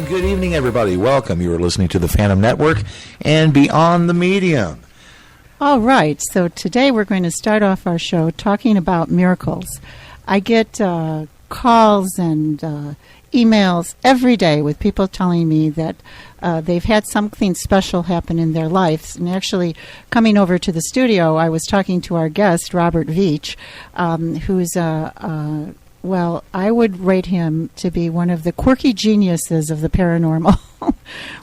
And good evening, everybody. Welcome. You are listening to the Phantom Network and Beyond the Medium. All right. So today we're going to start off our show talking about miracles. I get calls and emails every day with people telling me that they've had something special happen in their lives. And actually, coming over to the studio, I was talking to our guest, Robert Veach, who's well, I would rate him to be one of the quirky geniuses of the paranormal.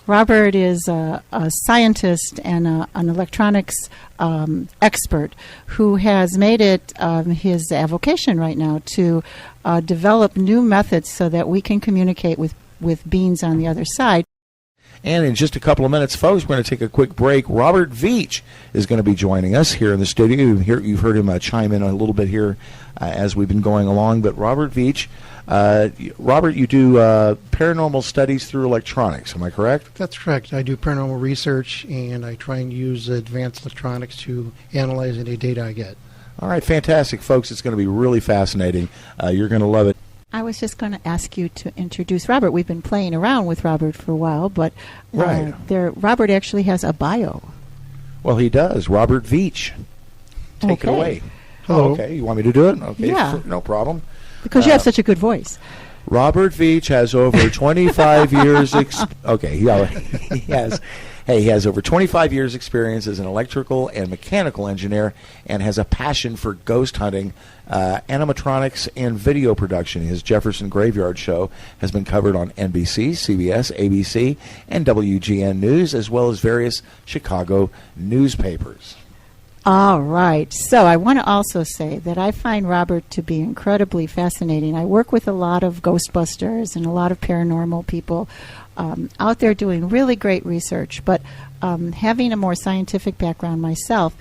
Robert is a scientist and an electronics expert who has made it his avocation right now to develop new methods so that we can communicate with beings on the other side. And in just a couple of minutes, folks, we're going to take a quick break. Robert Veach is going to be joining us here in the studio. You've heard him chime in a little bit here as we've been going along. But Robert Veach, Robert, you do paranormal studies through electronics. Am I correct? That's correct. I do paranormal research, and I try and use advanced electronics to analyze any data I get. All right, fantastic, folks. It's going to be really fascinating. You're going to love it. I was just going to ask you to introduce Robert. We've been playing around with Robert for a while, but right. Robert actually has a bio. Well, he does. Robert Veach. Take it away. Hello. Oh, okay, you want me to do it? Okay, yeah. No problem. Because you have such a good voice. Robert Veach has over 25 years. He has over 25 years' experience as an electrical and mechanical engineer, and has a passion for ghost hunting, animatronics, and video production. His Jefferson Graveyard Show has been covered on NBC, CBS, ABC, and WGN News, as well as various Chicago newspapers. All right. So I want to also say that I find Robert to be incredibly fascinating. I work with a lot of Ghostbusters and a lot of paranormal people out there doing really great research. But having a more scientific background myself,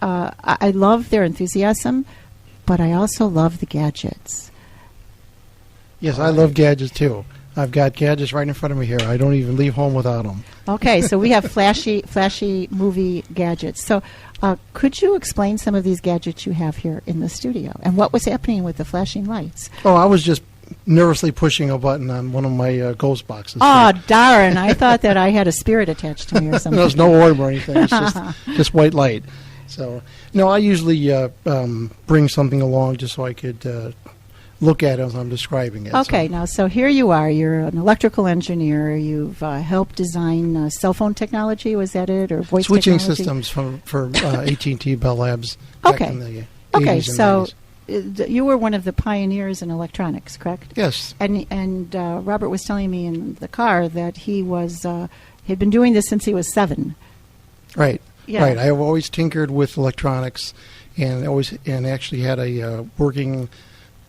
I love their enthusiasm, but I also love the gadgets. Yes, I love gadgets too. I've got gadgets right in front of me here. I don't even leave home without them. Okay, so we have flashy movie gadgets. So could you explain some of these gadgets you have here in the studio and what was happening with the flashing lights? Oh, I was just nervously pushing a button on one of my ghost boxes. Oh, darn. I thought that I had a spirit attached to me or something. There's no orb or anything. It's just white light. So, no, I usually bring something along just so I could look at it as I'm describing it. Okay, so here you are. You're an electrical engineer. You've helped design cell phone technology. Was that it, or voice switching technology? systems for AT&T Bell Labs Okay. back in the 80s Okay, and so 90s. You were one of the pioneers in electronics, correct? Yes. And Robert was telling me in the car that he was he'd been doing this since he was 7. Right. Yeah. Right. I have always tinkered with electronics, and actually had a working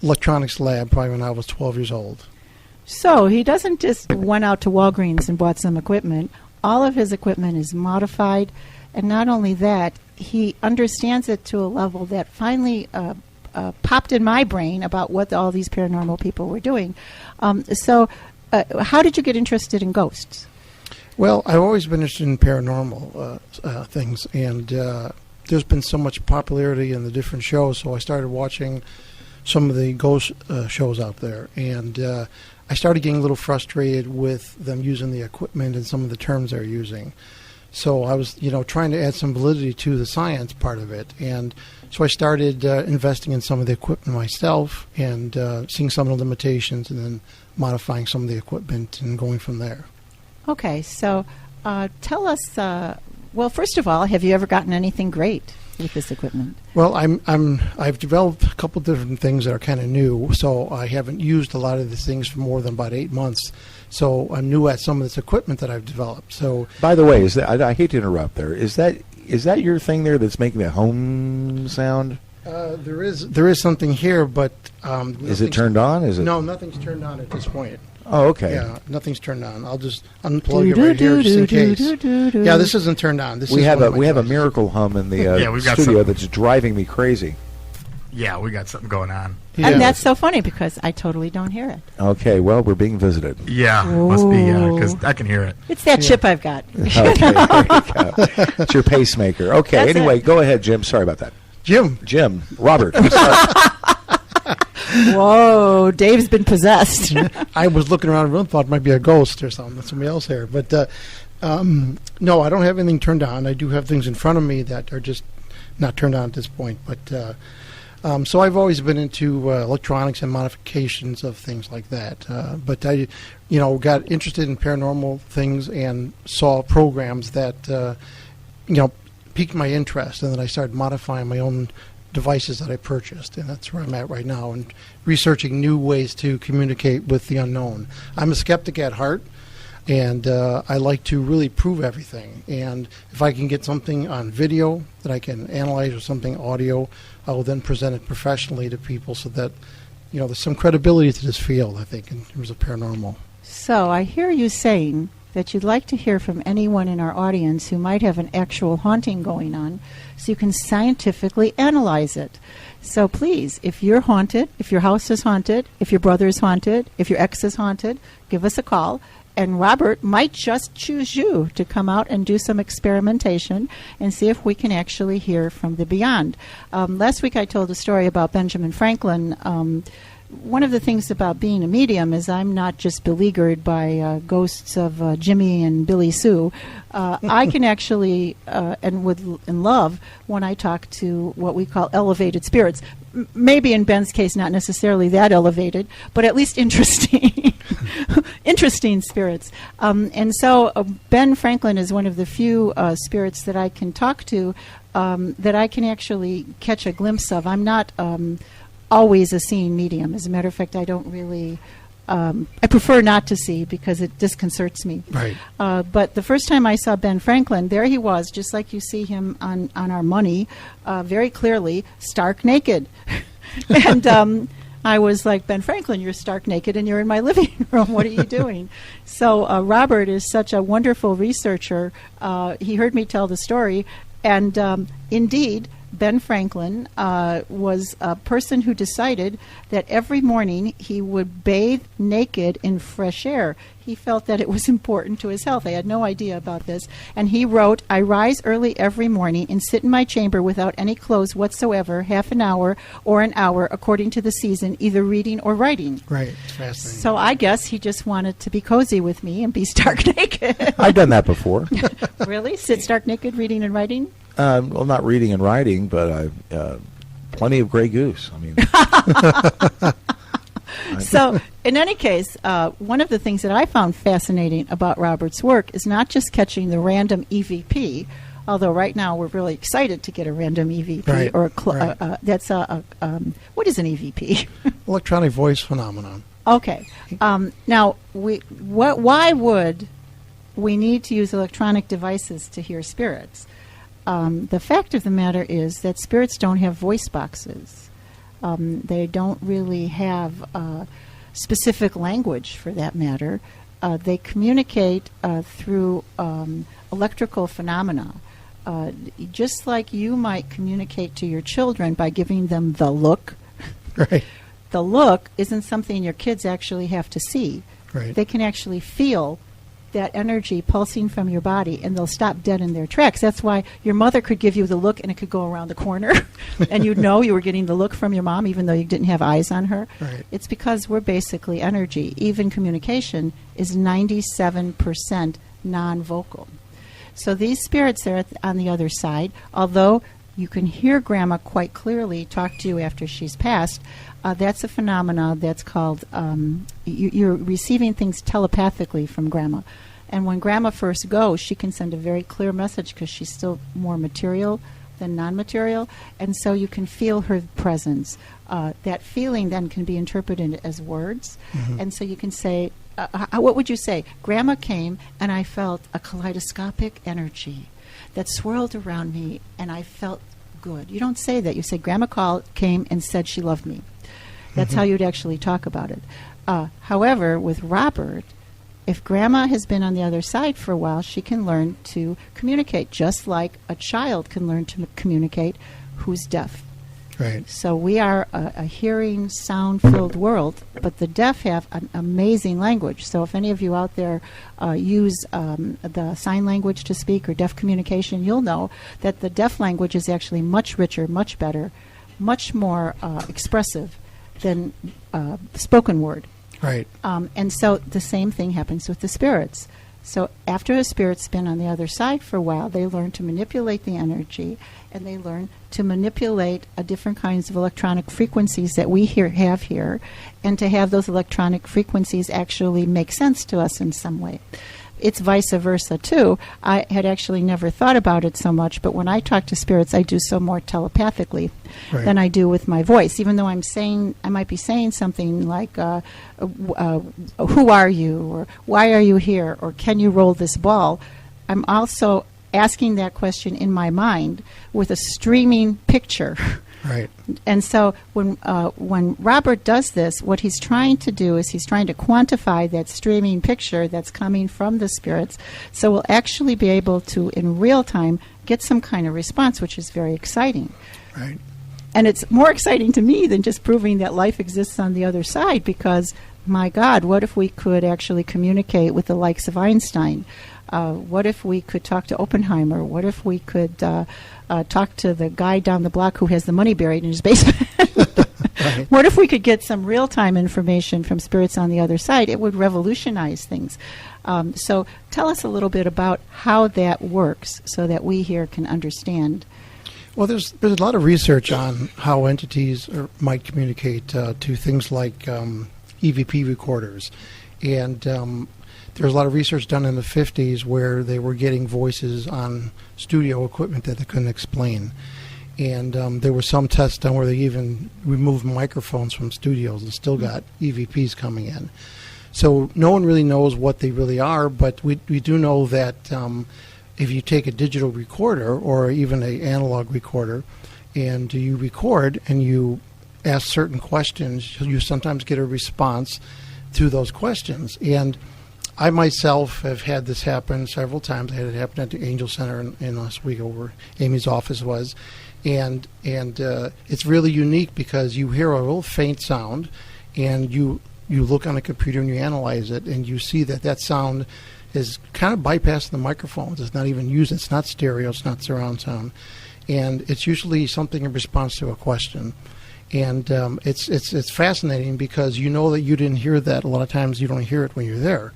electronics lab probably when I was 12 years old. So he doesn't just went out to Walgreens and bought some equipment. All of his equipment is modified, and not only that, he understands it to a level that finally popped in my brain about what all these paranormal people were doing. So how did you get interested in ghosts? Well, I've always been interested in paranormal things, and there's been so much popularity in the different shows, so I started watching some of the ghost shows out there, and I started getting a little frustrated with them using the equipment and some of the terms they're using. So I was, trying to add some validity to the science part of it, and so I started investing in some of the equipment myself and seeing some of the limitations, and then modifying some of the equipment and going from there. Okay, so tell us. Well, first of all, have you ever gotten anything great with this equipment? Well, I've developed a couple different things that are kind of new, so I haven't used a lot of these things for more than about 8 months. So I'm new at some of this equipment that I've developed. So, by the way, I hate to interrupt there. Is that your thing there that's making the home sound? There is something here, but is it turned on? No, nothing's turned on at this point. Oh, okay. Yeah, nothing's turned on. I'll just unplug it right here just in case. Yeah, this isn't turned on. We have a miracle hum in the studio that's driving me crazy. Yeah, we got something going on. Yeah. And that's so funny because I totally don't hear it. Okay, well, we're being visited. Yeah, must be, because I can hear it. It's that chip I've got. Okay, there you go. It's your pacemaker. Okay, That's anyway, go ahead, Jim. Sorry about that. Jim. Robert. Whoa, Dave's been possessed. I was looking around the room, thought it might be a ghost or something. Somebody else here. But no, I don't have anything turned on. I do have things in front of me that are just not turned on at this point. But so I've always been into electronics and modifications of things like that. But I, got interested in paranormal things and saw programs that, piqued my interest, and then I started modifying my own devices that I purchased, and that's where I'm at right now, and researching new ways to communicate with the unknown. I'm a skeptic at heart, and I like to really prove everything. And if I can get something on video that I can analyze or something audio, I will then present it professionally to people so that, there's some credibility to this field, I think, in terms of paranormal. So I hear you saying that you'd like to hear from anyone in our audience who might have an actual haunting going on, so you can scientifically analyze it. So please, if you're haunted, if your house is haunted, if your brother is haunted, if your ex is haunted, give us a call. And Robert might just choose you to come out and do some experimentation and see if we can actually hear from the beyond. Last week I told a story about Benjamin Franklin. One of the things about being a medium is I'm not just beleaguered by ghosts of Jimmy and Billy Sue. I can actually, and love when I talk to what we call elevated spirits. Maybe in Ben's case, not necessarily that elevated, but at least interesting, interesting spirits. And so Ben Franklin is one of the few spirits that I can talk to that I can actually catch a glimpse of. I'm not always a seeing medium. As a matter of fact, I don't really, I prefer not to see because it disconcerts me. Right. But the first time I saw Ben Franklin, there he was, just like you see him on our money, very clearly, stark naked. And I was like, Ben Franklin, you're stark naked and you're in my living room. What are you doing? So Robert is such a wonderful researcher. He heard me tell the story. And indeed, Ben Franklin was a person who decided that every morning he would bathe naked in fresh air. He felt that it was important to his health. I had no idea about this. And he wrote, I rise early every morning and sit in my chamber without any clothes whatsoever, half an hour or an hour, according to the season, either reading or writing. Right. It's fascinating. So I guess he just wanted to be cozy with me and be stark naked. I've done that before. Really? Sit stark naked, reading and writing? Well, not reading and writing, but plenty of Grey Goose. I mean, So, in any case, one of the things that I found fascinating about Robert's work is not just catching the random EVP, although right now we're really excited to get a random EVP. Right, Or right. that's what is an EVP? Electronic voice phenomenon. Okay. Now, why would we need to use electronic devices to hear spirits? The fact of the matter is that spirits don't have voice boxes. They don't really have specific language, for that matter. They communicate through electrical phenomena. Just like you might communicate to your children by giving them the look. Right. The look isn't something your kids actually have to see. Right. They can actually feel that energy pulsing from your body, and they'll stop dead in their tracks. That's why your mother could give you the look, and it could go around the corner, and you'd know you were getting the look from your mom, even though you didn't have eyes on her. Right. It's because we're basically energy. Even communication is 97% non-vocal. So these spirits are on the other side, although you can hear Grandma quite clearly talk to you after she's passed. That's a phenomena that's called, you're receiving things telepathically from Grandma. And when Grandma first goes, she can send a very clear message because she's still more material than non-material. And so you can feel her presence. That feeling then can be interpreted as words. Mm-hmm. And so you can say, what would you say? Grandma came and I felt a kaleidoscopic energy that swirled around me and I felt good. You don't say that. You say, Grandma came and said she loved me. That's how you'd actually talk about it. However, with Robert, if Grandma has been on the other side for a while, she can learn to communicate, just like a child can learn to communicate who's deaf. Right. So we are a hearing, sound-filled world, but the deaf have an amazing language. So if any of you out there use the sign language to speak or deaf communication, you'll know that the deaf language is actually much richer, much better, much more expressive than spoken word. Right. And so the same thing happens with the spirits. So after a spirit's been on the other side for a while, they learn to manipulate the energy, and they learn to manipulate different kinds of electronic frequencies that we have here, and to have those electronic frequencies actually make sense to us in some way. It's vice versa, too. I had actually never thought about it so much, but when I talk to spirits, I do so more telepathically than I do with my voice, even though I might be saying something like, who are you, or why are you here, or can you roll this ball? I'm also asking that question in my mind with a streaming picture. Right. And so when Robert does this, what he's trying to do is he's trying to quantify that streaming picture that's coming from the spirits, so we'll actually be able to, in real time, get some kind of response, which is very exciting. Right. And it's more exciting to me than just proving that life exists on the other side, because, my God, what if we could actually communicate with the likes of Einstein? What if we could talk to Oppenheimer? What if we could talk to the guy down the block who has the money buried in his basement? Right. What if we could get some real-time information from spirits on the other side? It would revolutionize things. So tell us a little bit about how that works so that we here can understand. Well, there's a lot of research on how entities might communicate to things like EVP recorders. And there's a lot of research done in the 50s where they were getting voices on studio equipment that they couldn't explain. And there were some tests done where they even removed microphones from studios and still got EVPs coming in. So no one really knows what they really are, but we do know that if you take a digital recorder or even an analog recorder and you record and you ask certain questions, you sometimes get a response to those questions. And I myself have had this happen several times. I had it happen at the Angel Center in Oswego, where Amy's office was. And it's really unique because you hear a little faint sound, and you look on a computer and you analyze it, and you see that sound is kind of bypassing the microphones. It's not even used. It's not stereo. It's not surround sound. And it's usually something in response to a question. And it's fascinating because you know that you didn't hear that. A lot of times you don't hear it when you're there.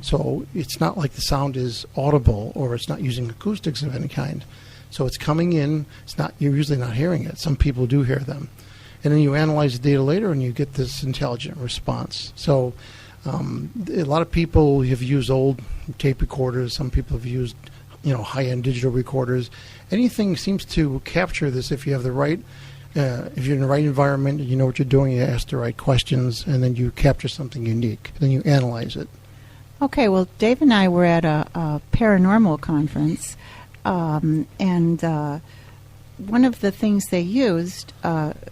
So it's not like the sound is audible or it's not using acoustics of any kind. So it's coming in. You're usually not hearing it. Some people do hear them. And then you analyze the data later and you get this intelligent response. So a lot of people have used old tape recorders. Some people have used high-end digital recorders. Anything seems to capture this if you have the right if you're in the right environment, you know what you're doing, you ask the right questions, and then you capture something unique. Then you analyze it. Okay, well, Dave and I were at a paranormal conference, and one of the things they used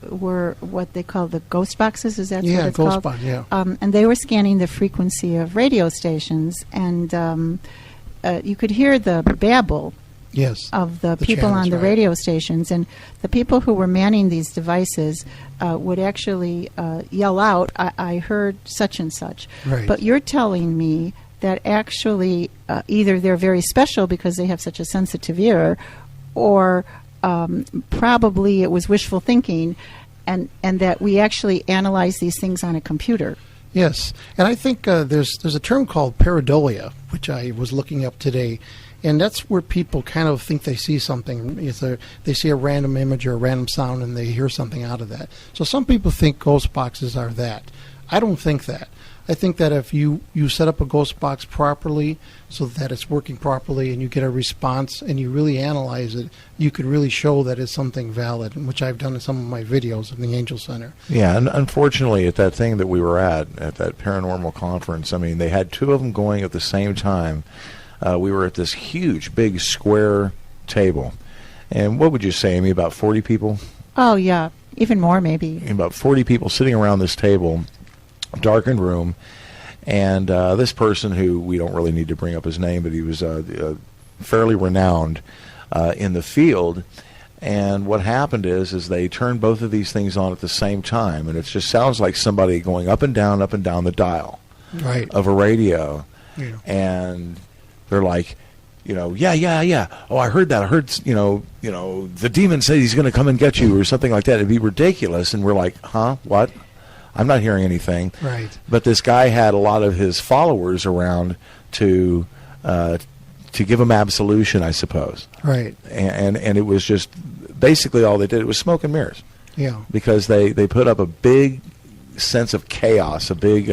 were what they call the ghost boxes. Is that what it's called? Ghost box, yeah. And they were scanning the frequency of radio stations, and you could hear the babble of the people channels, on the right. radio stations, and the people who were manning these devices would actually yell out, I heard such and such. Right. But you're telling me that actually either they're very special because they have such a sensitive ear, or probably it was wishful thinking, and that we actually analyze these things on a computer. Yes, and I think there's a term called Pareidolia, which I was looking up today, and that's where people kind of think they see something. They see a random image or a random sound, and they hear something out of that. So some people think ghost boxes are that. I don't think that. I think that if you set up a ghost box properly so that it's working properly and you get a response and you really analyze it, you could really show that it's something valid, which I've done in some of my videos in the Angel Center. Yeah, and unfortunately at that thing that we were at that paranormal conference, I mean, they had two of them going at the same time. We were at this huge, big square table. And what would you say, Amy, about 40 people? Oh, yeah, even more maybe. About 40 people sitting around this table. Darkened room, and this person, who we don't really need to bring up his name, but he was fairly renowned in the field. And what happened is they turned both of these things on at the same time, and it just sounds like somebody going up and down the dial of a radio. Yeah. And they're like, yeah. Oh, I heard that. I heard, the demon said he's going to come and get you, or something like that. It'd be ridiculous. And we're like, huh? What? I'm not hearing anything. Right. But this guy had a lot of his followers around to give him absolution, I suppose. Right. And it was just basically all they did. It was smoke and mirrors. Yeah. Because they put up a big sense of chaos, a big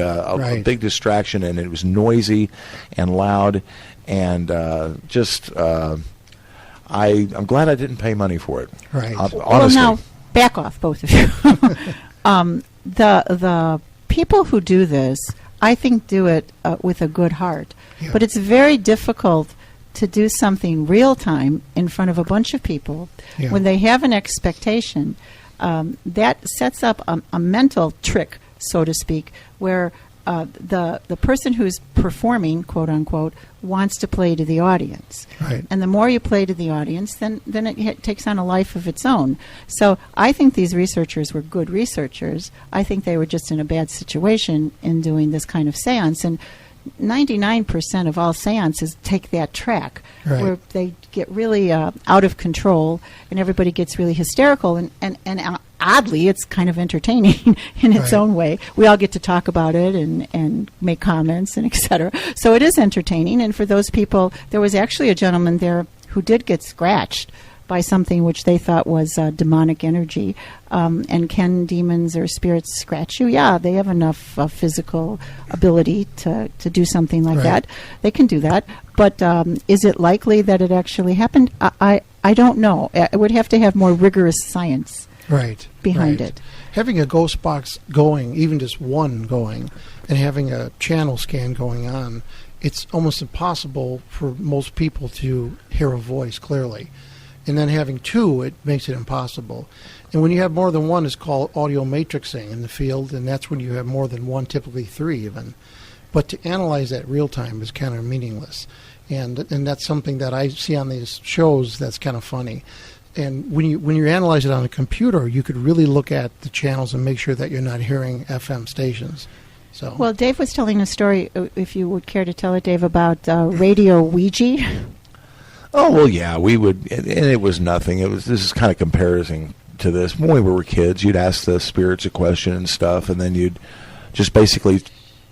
distraction, and it was noisy and loud, and I'm glad I didn't pay money for it. Right. Honestly. Well, now back off, both of you. The people who do this, I think, do it with a good heart, but it's very difficult to do something real time in front of a bunch of people when they have an expectation. That sets up a mental trick, so to speak, where the person who's performing, quote unquote, wants to play to the audience. Right. And the more you play to the audience, then it takes on a life of its own. So I think these researchers were good researchers. I think they were just in a bad situation in doing this kind of seance. And 99% of all seances take that track, where they get really out of control and everybody gets really hysterical, and oddly it's kind of entertaining in its own way. We all get to talk about it and make comments and etc. So it is entertaining, and for those people, there was actually a gentleman there who did get scratched by something which they thought was demonic energy. And can demons or spirits scratch you? Yeah, they have enough physical ability to do something like that. They can do that. But is it likely that it actually happened? I don't know. It would have to have more rigorous science behind it. Having a ghost box going, even just one going, and having a channel scan going on, it's almost impossible for most people to hear a voice clearly. And then having two, it makes it impossible. And when you have more than one, it's called audio matrixing in the field, and that's when you have more than one, typically three even. But to analyze that real time is kind of meaningless. And that's something that I see on these shows that's kind of funny. And when you analyze it on a computer, you could really look at the channels and make sure that you're not hearing FM stations. So. Well, Dave was telling a story, if you would care to tell it, Dave, about radio Ouija. Oh, well, yeah, we would, and it was nothing. This is kind of comparison to this. When we were kids, you'd ask the spirits a question and stuff, and then you'd just basically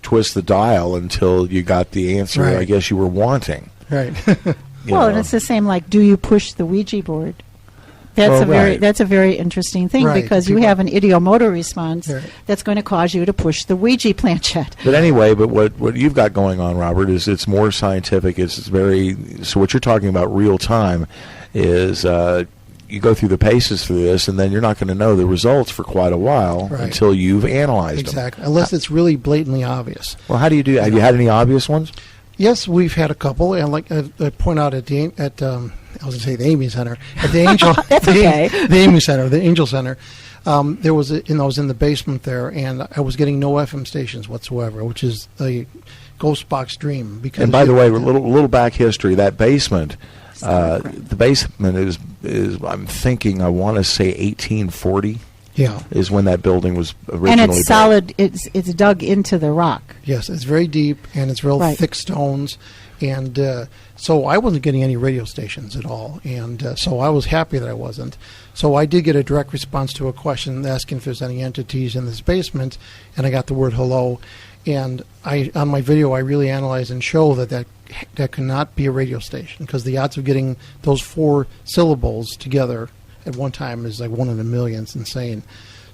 twist the dial until you got the answer I guess you were wanting. Right. Well, and it's the same like, do you push the Ouija board? That's a very interesting thing because you have an ideomotor response that's going to cause you to push the Ouija planchette. But anyway, what you've got going on, Robert, is it's more scientific. So what you're talking about real time is you go through the paces through this, and then you're not going to know the results for quite a while until you've analyzed them. Exactly, unless it's really blatantly obvious. Well, how do you do that? Have you had any obvious ones? Yes, we've had a couple, and like I point out at I was going to say the Amy Center, at the Angel, the Amy Center, the Angel Center. There was, I was in the basement there, and I was getting no FM stations whatsoever, which is a ghost box dream. Because and by the way, a little back history. That basement, the basement is I'm thinking I want to say 1840. Yeah, is when that building was originally and it's built. solid. It's dug into the rock. Yes, it's very deep and it's real thick stones, and so I wasn't getting any radio stations at all, and so I was happy that I wasn't. So I did get a direct response to a question asking if there's any entities in this basement, and I got the word hello, and on my video I really analyze and show that cannot be a radio station because the odds of getting those 4 syllables together at one time is like 1 in a million. It's insane.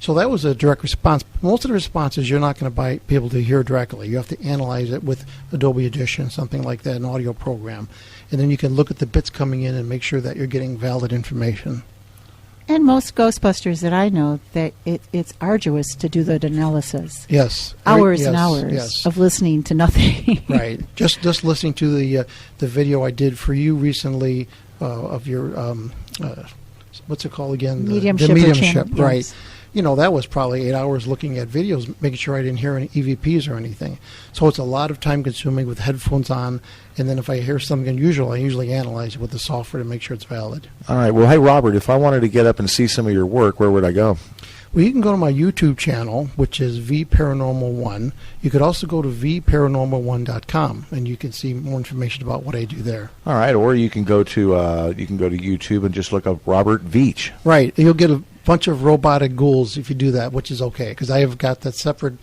So that was a direct response. Most of the responses you're not going to be able to hear directly. You have to analyze it with Adobe Audition, something like that, an audio program. And then you can look at the bits coming in and make sure that you're getting valid information. And most Ghostbusters that I know, that it's arduous to do that analysis. Yes. Hours and hours of listening to nothing. Right. Just listening to the video I did for you recently of your... what's it called again? The mediumship, right. Yes. That was probably 8 hours looking at videos, making sure I didn't hear any EVPs or anything. So it's a lot of time consuming with headphones on, and then if I hear something unusual, I usually analyze it with the software to make sure it's valid. All right. Well, hey, Robert, if I wanted to get up and see some of your work, where would I go? Well, you can go to my YouTube channel, which is VParanormal1. You could also go to VParanormal1.com, and you can see more information about what I do there. All right, or you can go to YouTube and just look up Robert Veach. Right, you'll get bunch of robotic ghouls if you do that, which is okay, because I have got that separate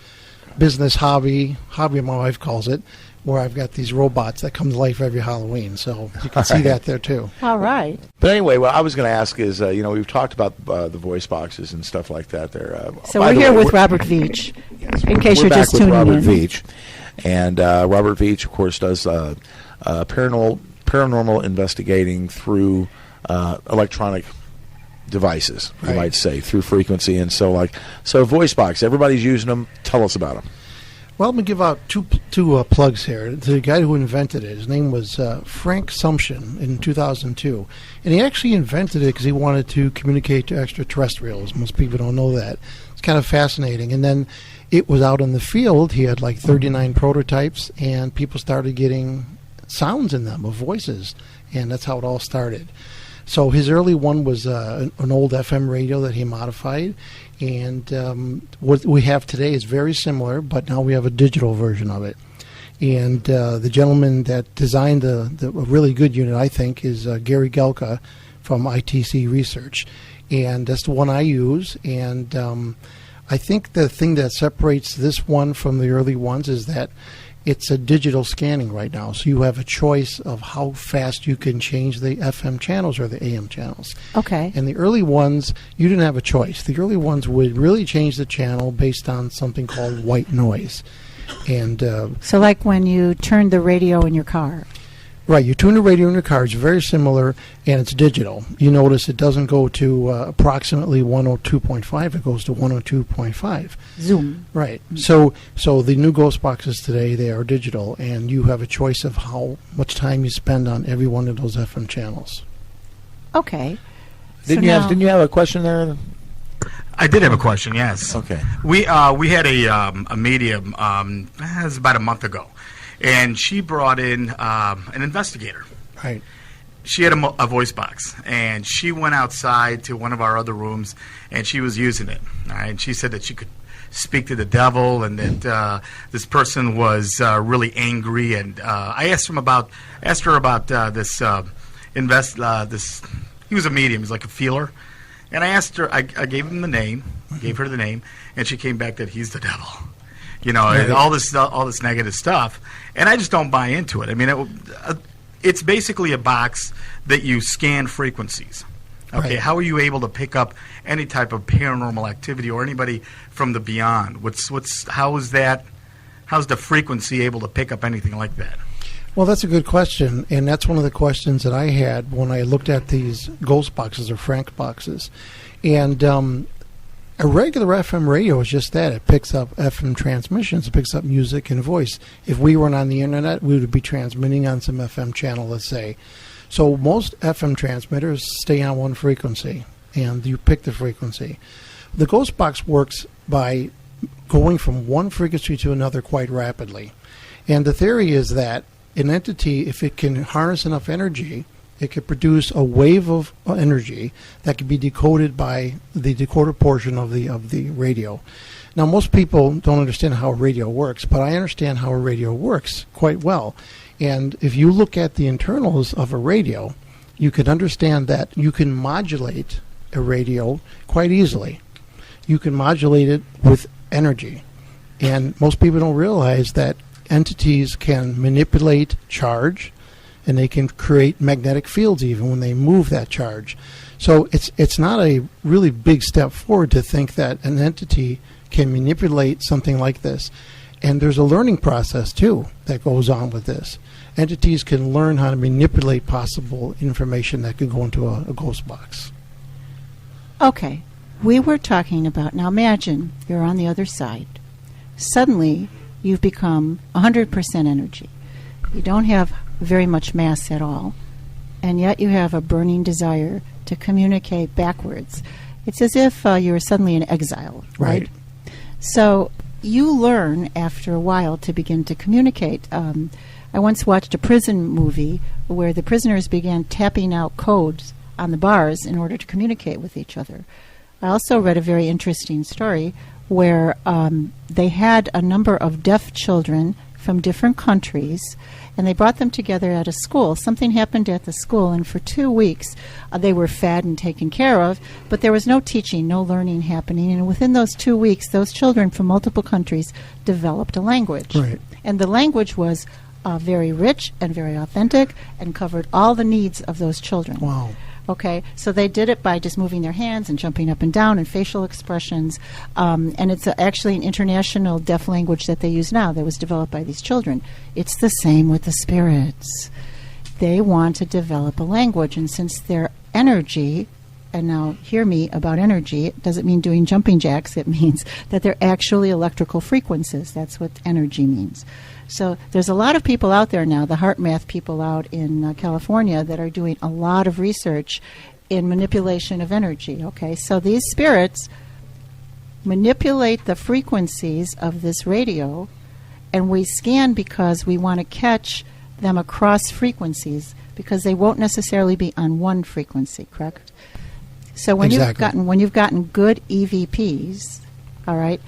business hobby my wife calls it, where I've got these robots that come to life every Halloween. So you can see that there too. All right. But anyway, what I was going to ask is, we've talked about the voice boxes and stuff like that. There. So we're here with Robert Veach, yes, in case you're just tuning Robert in. Veach. And Robert Veach, of course, does paranormal investigating through electronic devices, you might say, through frequency. And so voice box, everybody's using them. Tell us about them. Well, let me give out two plugs here. The guy who invented it, his name was Frank Sumption in 2002. And he actually invented it because he wanted to communicate to extraterrestrials. Most people don't know that. It's kind of fascinating. And then it was out in the field. He had like 39 prototypes, and people started getting sounds in them of voices. And that's how it all started. So his early one was an old FM radio that he modified. And what we have today is very similar, but now we have a digital version of it. And the gentleman that designed a really good unit, I think, is Gary Gelka from ITC Research. And that's the one I use. And I think the thing that separates this one from the early ones is that it's a digital scanning right now. So you have a choice of how fast you can change the FM channels or the AM channels. Okay. And the early ones, you didn't have a choice. The early ones would really change the channel based on something called white noise. And so like when you turn the radio in your car. right, you tune the radio in your car. It's very similar, and it's digital. You notice it doesn't go to approximately 102.5. It goes to 102.5. Zoom. Right. So the new ghost boxes today, they are digital, and you have a choice of how much time you spend on every one of those FM channels. Okay. Didn't you have a question there? I did have a question. Yes. Okay. We had a medium. It was about a month ago, and she brought in an investigator. Right. She had a voice box, and she went outside to one of our other rooms, and she was using it. All right? And she said that she could speak to the devil, and that this person was really angry. And I asked her about this this. He was a medium. He's like a feeler. And I asked her. I gave him the name. Gave her the name, and she came back that he's the devil. You know, and all this negative stuff, and I just don't buy into it. I mean, it's basically a box that you scan frequencies. Okay, Right. how are you able to pick up any type of paranormal activity or anybody from the beyond? How's the frequency able to pick up anything like that? Well, that's a good question, and that's one of the questions that I had when I looked at these ghost boxes or Frank boxes. And a regular FM radio is just that. It picks up FM transmissions. It picks up music and voice. If we weren't on the internet, we would be transmitting on some FM channel, let's say. So most FM transmitters stay on one frequency, and you pick the frequency. The ghost box works by going from one frequency to another quite rapidly. And the theory is that an entity, if it can harness enough energy, it could produce a wave of energy that could be decoded by the decoder portion of the radio. Now, most people don't understand how a radio works, but I understand how a radio works quite well. And if you look at the internals of a radio, you can understand that you can modulate a radio quite easily. You can modulate it with energy. And most people don't realize that entities can manipulate charge, and they can create magnetic fields even when they move that charge. So it's not a really big step forward to think that an entity can manipulate something like this. And there's a learning process, too, that goes on with this. Entities can learn how to manipulate possible information that could go into a ghost box. Okay. We were talking about, now imagine you're on the other side. Suddenly, you've become 100% energy. You don't have very much mass at all, and yet you have a burning desire to communicate backwards. It's as if you were suddenly in exile, right? So you learn after a while to begin to communicate. I once watched a prison movie where the prisoners began tapping out codes on the bars in order to communicate with each other. I also read a very interesting story where they had a number of deaf children from different countries, and they brought them together at a school. Something happened at the school, and for 2 weeks they were fed and taken care of, but there was no teaching, no learning happening. And within those 2 weeks, those children from multiple countries developed a language. Right. And the language was very rich and very authentic and covered all the needs of those children. Wow. Okay, so they did it by just moving their hands and jumping up and down and facial expressions. And it's actually an international deaf language that they use now that was developed by these children. It's the same with the spirits. They want to develop a language, and since their energy, and now hear me about energy, it doesn't mean doing jumping jacks. It means that they're actually electrical frequencies. That's what energy means. So there's a lot of people out there now, the heart math people out in California, that are doing a lot of research in manipulation of energy. Okay, so these spirits manipulate the frequencies of this radio, and we scan because we want to catch them across frequencies, because they won't necessarily be on one frequency, correct? So when you've gotten good EVPs, all right,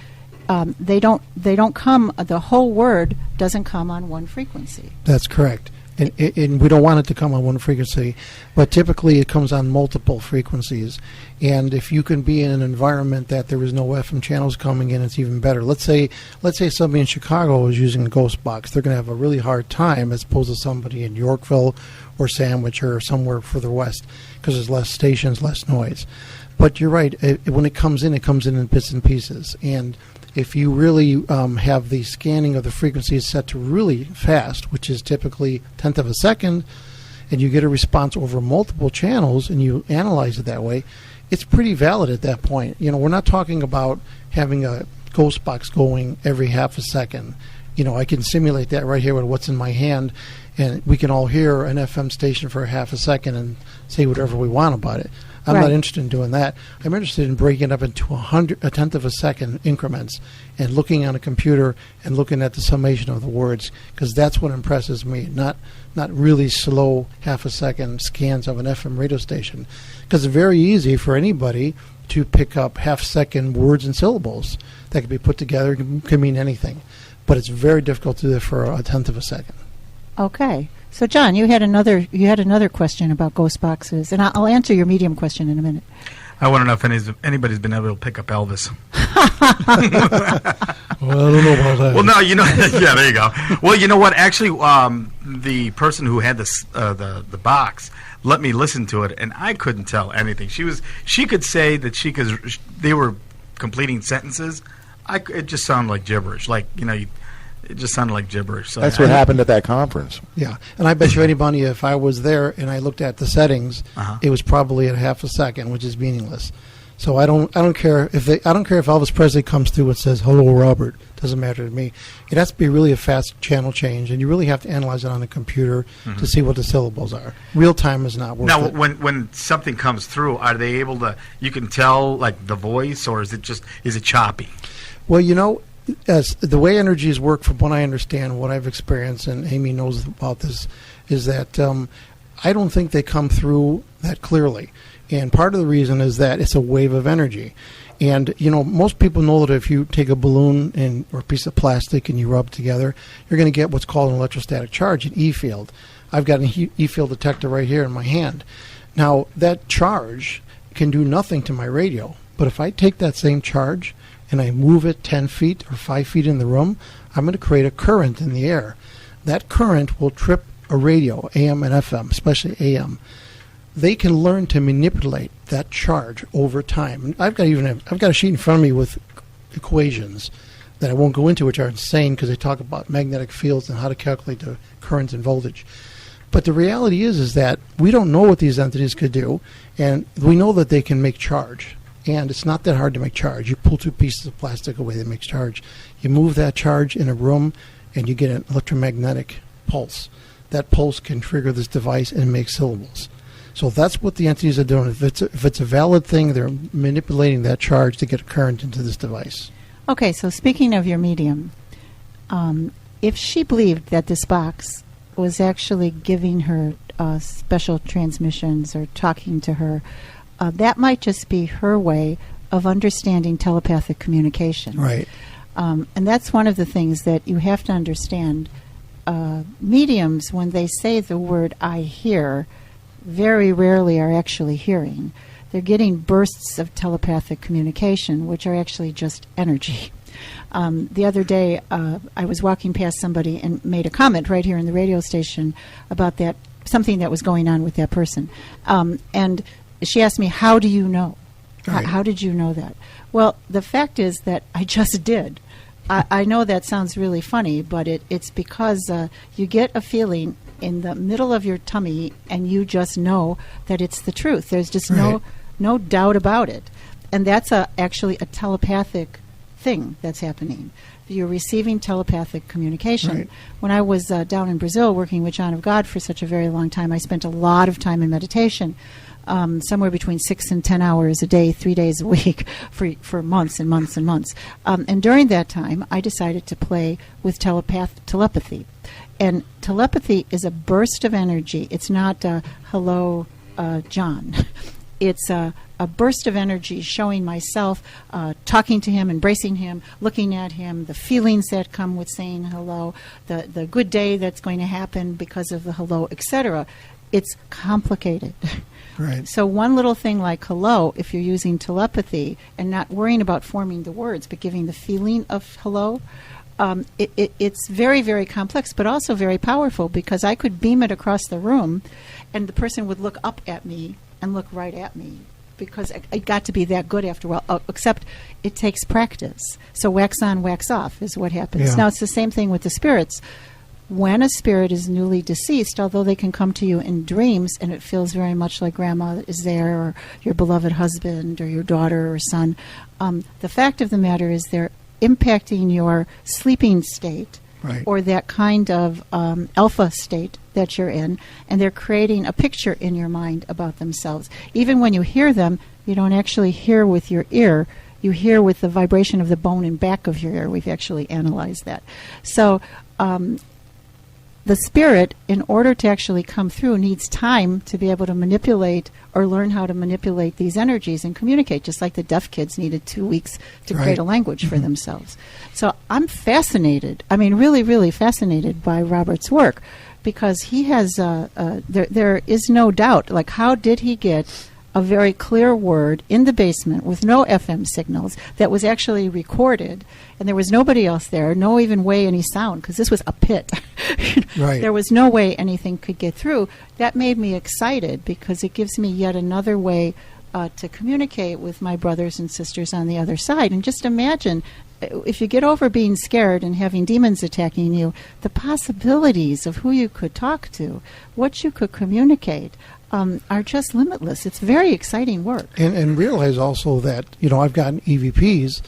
they don't come. The whole word doesn't come on one frequency. That's correct. And we don't want it to come on one frequency, but typically it comes on multiple frequencies. And if you can be in an environment that there is no FM channels coming in, it's even better. Let's say somebody in Chicago is using a ghost box. They're going to have a really hard time as opposed to somebody in Yorkville or Sandwich or somewhere further west, because there's less stations, less noise. But you're right. When it comes in bits and pieces. And if you really have the scanning of the frequencies set to really fast, which is typically 1/10 of a second, and you get a response over multiple channels and you analyze it that way, it's pretty valid at that point. You know, we're not talking about having a ghost box going every half a second. You know, I can simulate that right here with what's in my hand, and we can all hear an FM station for a half a second and say whatever we want about it. I'm not interested in doing that. I'm interested in breaking it up into 1/10 of a second increments and looking on a computer and looking at the summation of the words, because that's what impresses me, not really slow half a second scans of an FM radio station, because it's very easy for anybody to pick up half-second words and syllables that can be put together, can mean anything. But it's very difficult to do it for 1/10 of a second. Okay. So, John, you had another question about ghost boxes, and I'll answer your medium question in a minute. I want to know if anybody's been able to pick up Elvis. Well, I don't know about that. Well, no, you know, yeah, there you go. Well, you know what? Actually, the person who had the box let me listen to it, and I couldn't tell anything. She could say that they were completing sentences. It just sounded like gibberish, like, you know. It just sounded like gibberish. So that's what happened at that conference. Yeah, and I bet you anybody, if I was there and I looked at the settings, it was probably at half a second, which is meaningless. So I don't care if Elvis Presley comes through and says, "Hello, Robert." Doesn't matter to me. It has to be really a fast channel change, and you really have to analyze it on a computer to see what the syllables are. Real time is not worth it. Now, when something comes through, are they able to? You can tell like the voice, or is it choppy? Well, you know, as the way energies work, from what I understand, what I've experienced, and Amy knows about this, is that I don't think they come through that clearly. And part of the reason is that it's a wave of energy. And, you know, most people know that if you take a balloon or a piece of plastic and you rub it together, you're going to get what's called an electrostatic charge, an E field. I've got an E field detector right here in my hand. Now, that charge can do nothing to my radio. But if I take that same charge and I move it 10 feet or 5 feet in the room, I'm going to create a current in the air. That current will trip a radio, AM and FM, especially AM. They can learn to manipulate that charge over time. I've got a sheet in front of me with equations that I won't go into, which are insane because they talk about magnetic fields and how to calculate the current and voltage. But the reality is that we don't know what these entities could do, and we know that they can make charge. And it's not that hard to make charge. You pull two pieces of plastic away that makes charge. You move that charge in a room, and you get an electromagnetic pulse. That pulse can trigger this device and make syllables. So that's what the entities are doing. If it's a valid thing, they're manipulating that charge to get a current into this device. Okay, so speaking of your medium, if she believed that this box was actually giving her special transmissions or talking to her, that might just be her way of understanding telepathic communication. Right. And that's one of the things that you have to understand. Mediums, when they say the word "I hear," very rarely are actually hearing. They're getting bursts of telepathic communication, which are actually just energy. The other day, I was walking past somebody and made a comment right here in the radio station about that, something that was going on with that person. And she asked me, "How do you know? Right. How did you know that?" Well, the fact is that I just did. I know that sounds really funny, but it's because you get a feeling in the middle of your tummy, and you just know that it's the truth. There's just no doubt about it. And that's actually a telepathic thing that's happening. You're receiving telepathic communication. Right. When I was down in Brazil working with John of God for such a very long time, I spent a lot of time in meditation. Somewhere between 6 and 10 hours a day, 3 days a week, for months and months and months. And during that time, I decided to play with telepathy. And telepathy is a burst of energy. It's not, hello, John. It's a burst of energy showing myself, talking to him, embracing him, looking at him, the feelings that come with saying hello, the good day that's going to happen because of the hello, etc. It's complicated. Right. So one little thing like hello, if you're using telepathy and not worrying about forming the words, but giving the feeling of hello, it's very, very complex, but also very powerful, because I could beam it across the room and the person would look up at me and look right at me, because it got to be that good after a while, except it takes practice. So wax on, wax off is what happens. Yeah. Now, it's the same thing with the spirits. When a spirit is newly deceased, although they can come to you in dreams and it feels very much like grandma is there, or your beloved husband, or your daughter or son, the fact of the matter is they're impacting your sleeping state, Right. or that kind of alpha state that you're in, and they're creating a picture in your mind about themselves. Even when you hear them, you don't actually hear with your ear. You hear with the vibration of the bone in back of your ear. We've actually analyzed that. So the spirit, in order to actually come through, needs time to be able to manipulate or learn how to manipulate these energies and communicate, just like the deaf kids needed 2 weeks to create a language for themselves. So I'm fascinated, really, really fascinated by Robert's work, because he has, there is no doubt, like, how did he get a very clear word in the basement with no FM signals that was actually recorded, and there was nobody else there, no even way any sound, because this was a pit. Right. There was no way anything could get through. That made me excited, because it gives me yet another way to communicate with my brothers and sisters on the other side. And just imagine, if you get over being scared and having demons attacking you, the possibilities of who you could talk to, what you could communicate, are just limitless. It's very exciting work. And realize also that, I've gotten EVPs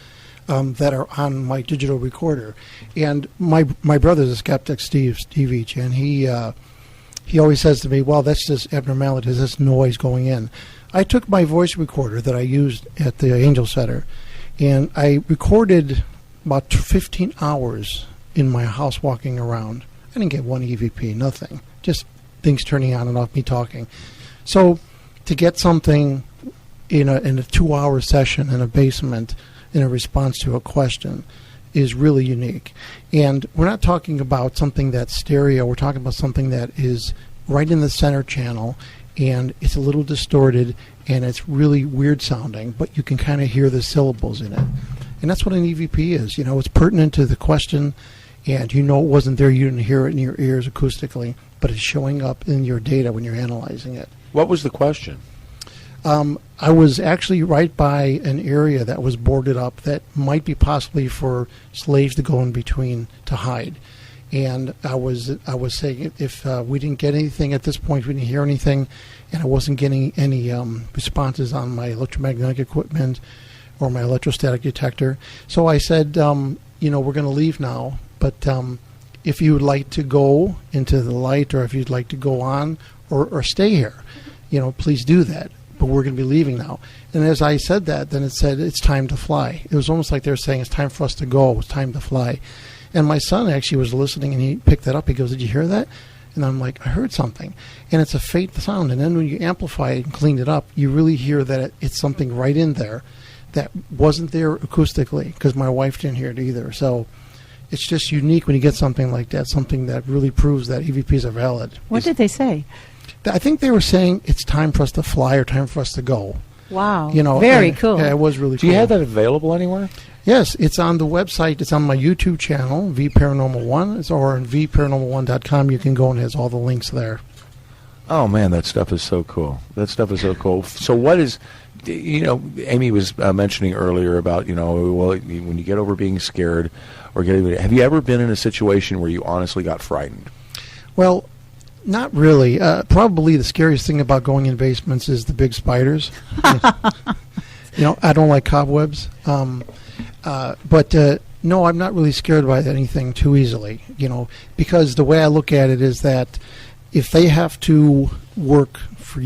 that are on my digital recorder. And my brother's a skeptic, Steve Veach, and he always says to me, well, that's just abnormalities, that's noise going in. I took my voice recorder that I used at the Angel Center, and I recorded about 15 hours in my house walking around. I didn't get one EVP, nothing. Just things turning on and off, me talking. So to get something in a 2-hour session in a basement in a response to a question is really unique. And we're not talking about something that's stereo. We're talking about something that is right in the center channel, and it's a little distorted, and it's really weird sounding, but you can kind of hear the syllables in it. And that's what an EVP is. It's pertinent to the question, and it wasn't there, you didn't hear it in your ears acoustically, but it's showing up in your data when you're analyzing it. What was the question? I was actually right by an area that was boarded up that might be possibly for slaves to go in between to hide. And I was saying, if we didn't get anything at this point, we didn't hear anything, and I wasn't getting any responses on my electromagnetic equipment or my electrostatic detector. So I said, we're going to leave now, but if you would like to go into the light, or if you'd like to go on or stay here, please do that. But we're going to be leaving now. And as I said that, then it said, it's time to fly. It was almost like they were saying, it's time for us to go. It's time to fly. And my son actually was listening, and he picked that up. He goes, did you hear that? And I'm like, I heard something. And it's a faint sound. And then when you amplify it and clean it up, you really hear that it's something right in there that wasn't there acoustically because my wife didn't hear it either. So it's just unique when you get something like that, something that really proves that EVPs are valid. What did they say? I think they were saying it's time for us to fly or time for us to go. Wow. Very cool. Yeah, it was really cool. Do you have that available anywhere? Yes, it's on the website. It's on my YouTube channel, VParanormal1. It's or on VParanormal1.com. You can go and it has all the links there. Oh, man, that stuff is so cool. That stuff is so cool. So what is, Amy was mentioning earlier about, when you get over being scared have you ever been in a situation where you honestly got frightened? Well, not really. Probably the scariest thing about going in basements is the big spiders. I don't like cobwebs. But no, I'm not really scared by anything too easily, because the way I look at it is that if they have to work for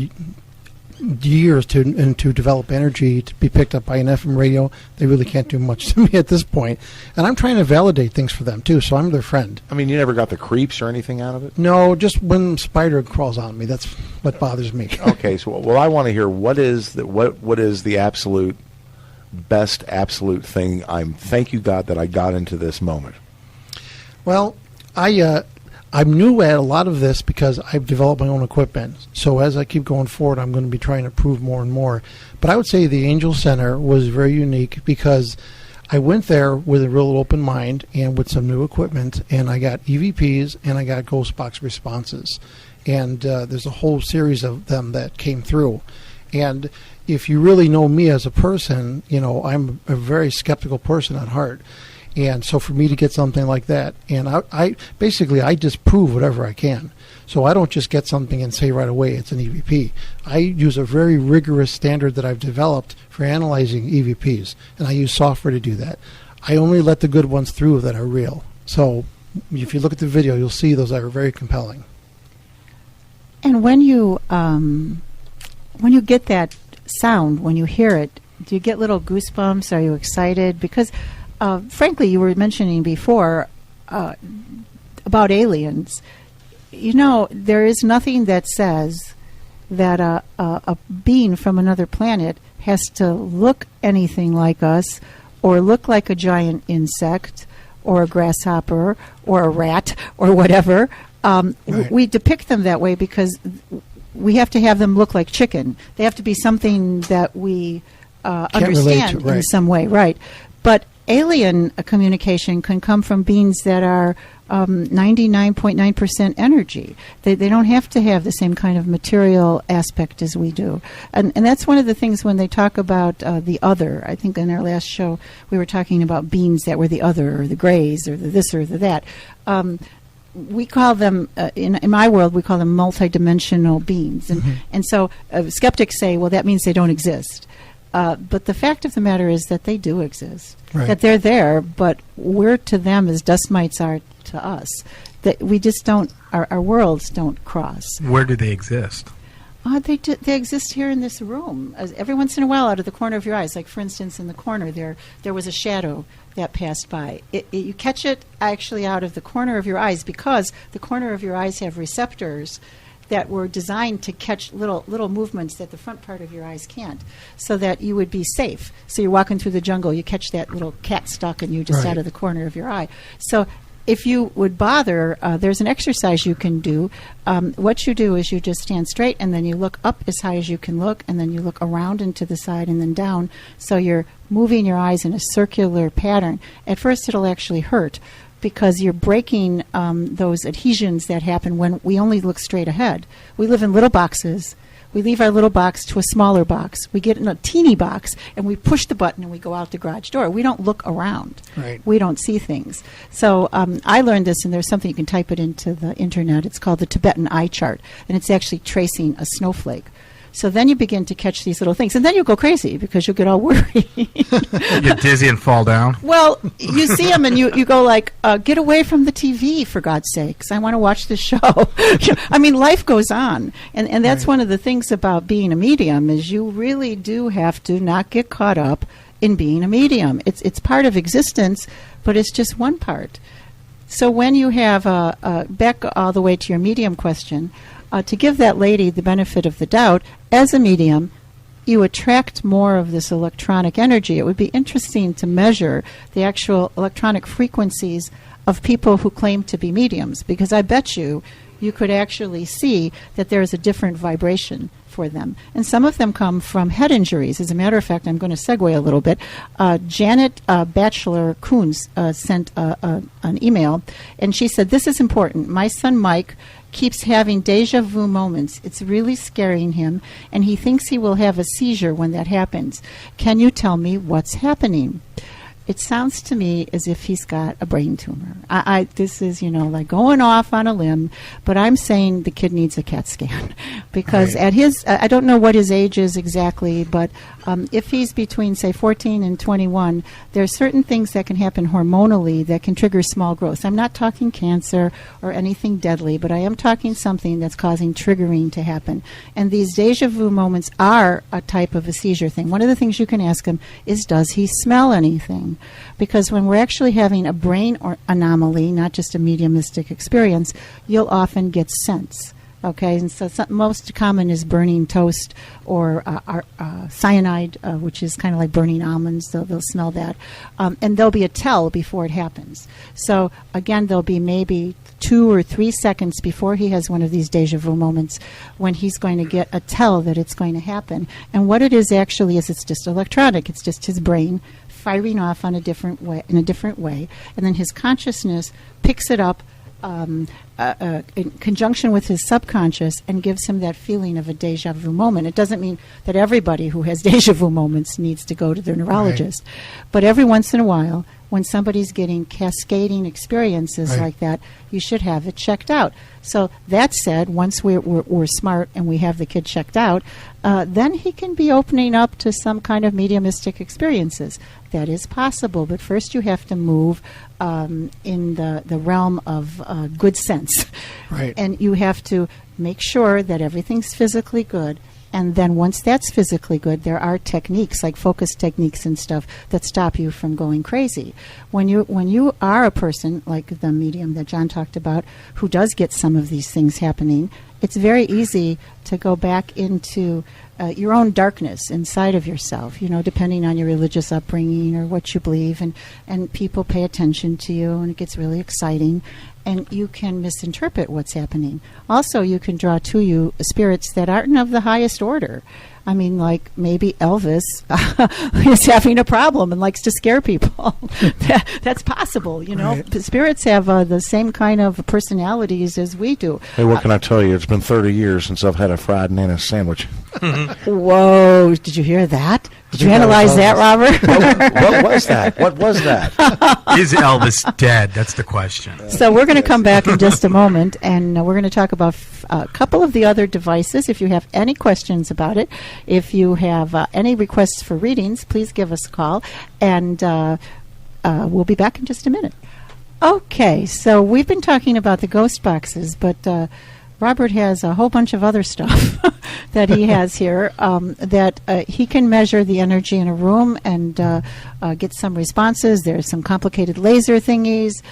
years to develop energy to be picked up by an FM radio, they really can't do much to me at this point. And I'm trying to validate things for them, too, so I'm their friend. I mean, you never got the creeps or anything out of it? No, just when a spider crawls on me. That's what bothers me. Okay, so, I want to hear what is the absolute best absolute thing. Thank you, God, that I got into this moment. Well, I'm new at a lot of this because I've developed my own equipment. So as I keep going forward, I'm going to be trying to prove more and more. But I would say the Angel Center was very unique because I went there with a real open mind and with some new equipment, and I got EVPs and I got ghost box responses. And there's a whole series of them that came through. And if you really know me as a person, I'm a very skeptical person at heart. And so for me to get something like that, and I disprove whatever I can. So I don't just get something and say right away it's an EVP. I use a very rigorous standard that I've developed for analyzing EVPs, and I use software to do that. I only let the good ones through that are real. So if you look at the video, you'll see those that are very compelling. And when you get that sound, when you hear it, do you get little goosebumps? Are you excited? Because frankly, you were mentioning before about aliens. There is nothing that says that a being from another planet has to look anything like us or look like a giant insect or a grasshopper or a rat or whatever. Right. We depict them that way because we have to have them look like chicken. They have to be something that we understand in some way, right? But alien communication can come from beings that are 99.9% energy. They don't have to have the same kind of material aspect as we do. And that's one of the things when they talk about the other. I think in our last show we were talking about beings that were the other, or the grays, or the this or the that. We call them, in my world, we call them multidimensional beings. And so skeptics say, well, that means they don't exist. But the fact of the matter is that they do exist, that they're there, but we're to them as dust mites are to us. That we just don't, our worlds don't cross. Where do they exist? They exist here in this room. Every once in a while, out of the corner of your eyes, like for instance, in the corner there was a shadow that passed by. You catch it actually out of the corner of your eyes because the corner of your eyes have receptors that were designed to catch little movements that the front part of your eyes can't, so that you would be safe. So you're walking through the jungle, you catch that little cat stalking you just out of the corner of your eye. So if you would bother, there's an exercise you can do. What you do is you just stand straight, and then you look up as high as you can look, and then you look around and to the side and then down. So you're moving your eyes in a circular pattern. At first it'll actually hurt, because you're breaking those adhesions that happen when we only look straight ahead. We live in little boxes. We leave our little box to a smaller box. We get in a teeny box, and we push the button, and we go out the garage door. We don't look around. Right. We don't see things. So I learned this, and there's something you can type it into the internet. It's called the Tibetan Eye Chart, and it's actually tracing a snowflake. So then you begin to catch these little things, and then you go crazy because you'll get all worried. You get dizzy and fall down? Well, you see them, and you go like, get away from the TV, for God's sakes. I want to watch the show. I mean, life goes on. And that's one of the things about being a medium is you really do have to not get caught up in being a medium. It's part of existence, but it's just one part. So when you have, back all the way to your medium question, to give that lady the benefit of the doubt, as a medium, you attract more of this electronic energy. It would be interesting to measure the actual electronic frequencies of people who claim to be mediums, because I bet you could actually see that there is a different vibration for them. And some of them come from head injuries. As a matter of fact, I'm going to segue a little bit. Janet Batchelor Coons sent an email, and she said, "This is important. My son Mike keeps having deja vu moments. It's really scaring him, and he thinks he will have a seizure when that happens. Can you tell me what's happening?" It sounds to me as if he's got a brain tumor. This is, like going off on a limb, but I'm saying the kid needs a CAT scan because Right. at his, I don't know what his age is exactly, but if he's between, say, 14 and 21, there are certain things that can happen hormonally that can trigger small growth. I'm not talking cancer or anything deadly, but I am talking something that's causing triggering to happen. And these deja vu moments are a type of a seizure thing. One of the things you can ask him is, does he smell anything? Because when we're actually having a brain or anomaly, not just a mediumistic experience, you'll often get scents. Okay, and so most common is burning toast or cyanide, which is kind of like burning almonds. They'll smell that. And there'll be a tell before it happens. So again, there'll be maybe 2 or 3 seconds before he has one of these deja vu moments when he's going to get a tell that it's going to happen. And what it is actually is it's just electronic. It's just his brain firing off in a different way, and then his consciousness picks it up in conjunction with his subconscious and gives him that feeling of a deja vu moment. It doesn't mean that everybody who has deja vu moments needs to go to their neurologist, but every once in a while, when somebody's getting cascading experiences like that, you should have it checked out. So that said, once we're smart and we have the kid checked out, then he can be opening up to some kind of mediumistic experiences. That is possible, but first you have to move in the realm of good sense. Right. And you have to make sure that everything's physically good. And then once that's physically good, there are techniques like focus techniques and stuff that stop you from going crazy. When you are a person like the medium that John talked about, who does get some of these things happening, it's very easy to go back into your own darkness inside of yourself, depending on your religious upbringing or what you believe, and people pay attention to you, and it gets really exciting, and you can misinterpret what's happening. Also, you can draw to you spirits that aren't of the highest order. I mean, like maybe Elvis is having a problem and likes to scare people. That's possible, Right. Spirits have the same kind of personalities as we do. Hey, what can I tell you? It's been 30 years since I've had a fried banana sandwich. Whoa, did you hear that? Did you think that analyze was that, Robert? What was that? What was that? Is Elvis dead? That's the question. So we're going to come back in just a moment, and we're going to talk about a couple of the other devices. If you have any questions about it, if you have any requests for readings, please give us a call, and we'll be back in just a minute. Okay, so we've been talking about the ghost boxes, but Robert has a whole bunch of other stuff that he has here that he can measure the energy in a room and get some responses. There's some complicated laser thingies.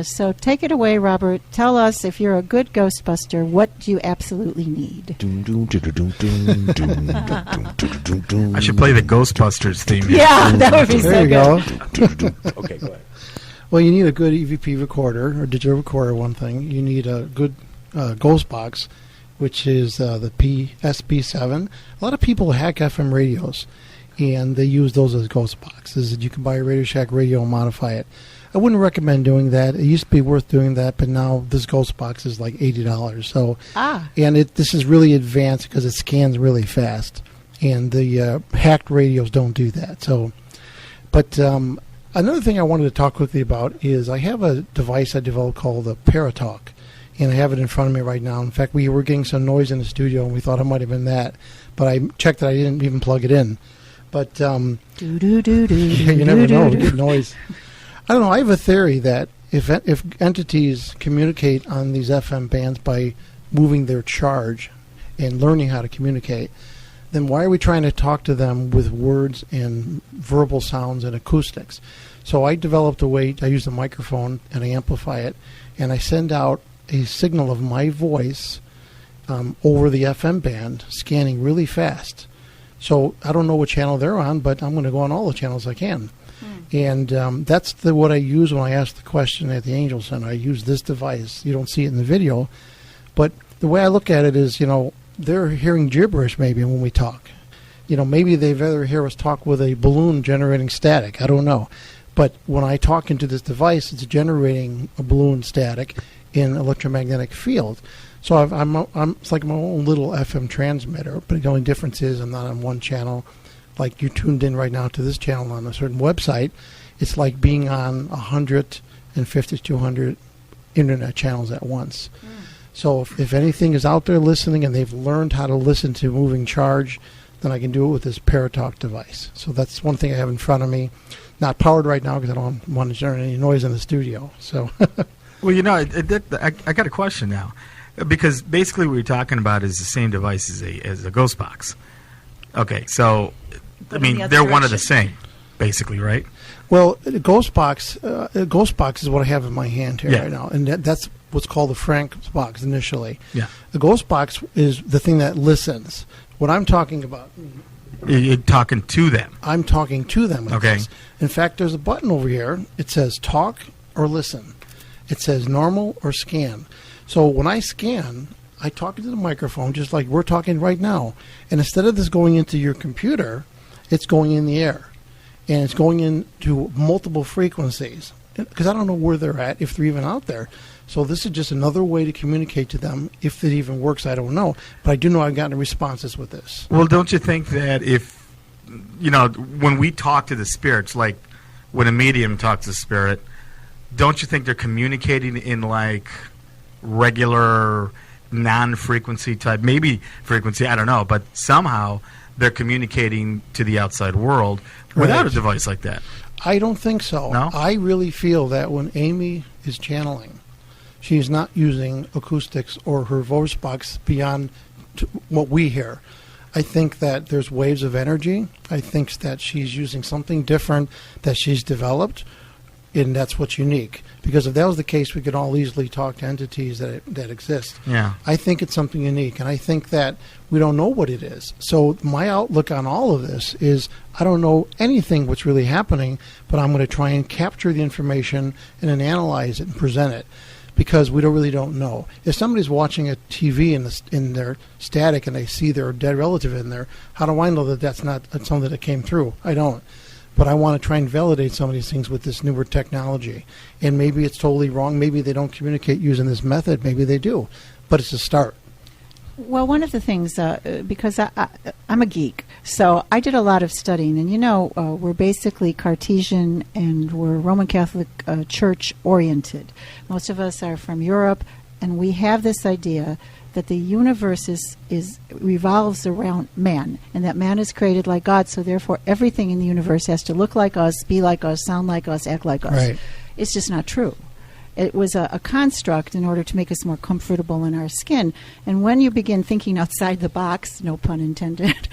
So take it away, Robert. Tell us, if you're a good Ghostbuster, what do you absolutely need? I should play the Ghostbusters theme. Yeah, that would be There so you good. go. Okay, go ahead. Well, you need a good EVP recorder or digital recorder, one thing. You need a good ghost box, which is the PSP7. A lot of people hack FM radios, and they use those as ghost boxes. You can buy a Radio Shack radio and modify it. I wouldn't recommend doing that. It used to be worth doing that, but now this ghost box is like $80. So, and this is really advanced because it scans really fast, and the hacked radios don't do that. So, but another thing I wanted to talk quickly about is I have a device I developed called the Paratalk, and I have it in front of me right now. In fact, we were getting some noise in the studio, and we thought it might have been that, but I checked that I didn't even plug it in. But you never know, we get noise. I don't know. I have a theory that if entities communicate on these FM bands by moving their charge and learning how to communicate, then why are we trying to talk to them with words and verbal sounds and acoustics? So I developed a way. I use a microphone and I amplify it, and I send out a signal of my voice over the FM band, scanning really fast. So I don't know what channel they're on, but I'm going to go on all the channels I can. And that's what I use when I ask the question at the Angel Center. I use this device. You don't see it in the video, but the way I look at it is, they're hearing gibberish maybe when we talk. Maybe they'd rather hear us talk with a balloon generating static. I don't know. But when I talk into this device, it's generating a balloon static in electromagnetic field. So it's like my own little FM transmitter, but the only difference is I'm not on one channel. Like you tuned in right now to this channel on a certain website. It's like being on 150 to 200 internet channels at once. So if anything is out there listening and they've learned how to listen to moving charge, then I can do it with this Paratalk device. So that's one thing I have in front of me. Not powered right now because I don't want to generate any noise in the studio. So, well, I got a question now, because basically what you're talking about is the same device as a ghost box. Okay, so they're one of the same, basically, right? Well, a ghost box is what I have in my hand here right now, and that's what's called the Frank box initially. Yeah, the ghost box is the thing that listens. What I'm talking about. You're talking to them. I'm talking to them. Okay. This. In fact, there's a button over here. It says talk or listen. It says normal or scan. So when I scan, I talk into the microphone just like we're talking right now. And instead of this going into your computer, it's going in the air. And it's going into multiple frequencies. Because I don't know where they're at, if they're even out there. So this is just another way to communicate to them. If it even works, I don't know. But I do know I've gotten responses with this. Well, don't you think that if, when we talk to the spirits, like when a medium talks to spirit, don't you think they're communicating in like regular non-frequency type, maybe frequency, I don't know, but somehow they're communicating to the outside world without a device like that? I don't think so. No? I really feel that when Amy is channeling, she's not using acoustics or her voice box beyond what we hear. I think that there's waves of energy. I think that she's using something different that she's developed, and that's what's unique. Because if that was the case, we could all easily talk to entities that exist. Yeah. I think it's something unique, and I think that we don't know what it is. So my outlook on all of this is I don't know anything what's really happening, but I'm going to try and capture the information and then analyze it and present it. Because we really don't know. If somebody's watching a TV in their static and they see their dead relative in there, how do I know that that's not something that came through? I don't. But I want to try and validate some of these things with this newer technology. And maybe it's totally wrong. Maybe they don't communicate using this method. Maybe they do. But it's a start. Well, one of the things, because I'm a geek, so I did a lot of studying. And, we're basically Cartesian and we're Roman Catholic Church oriented. Most of us are from Europe, and we have this idea that the universe revolves around man, and that man is created like God, so therefore everything in the universe has to look like us, be like us, sound like us, act like us. Right. It's just not true. It was a construct in order to make us more comfortable in our skin. And when you begin thinking outside the box, no pun intended,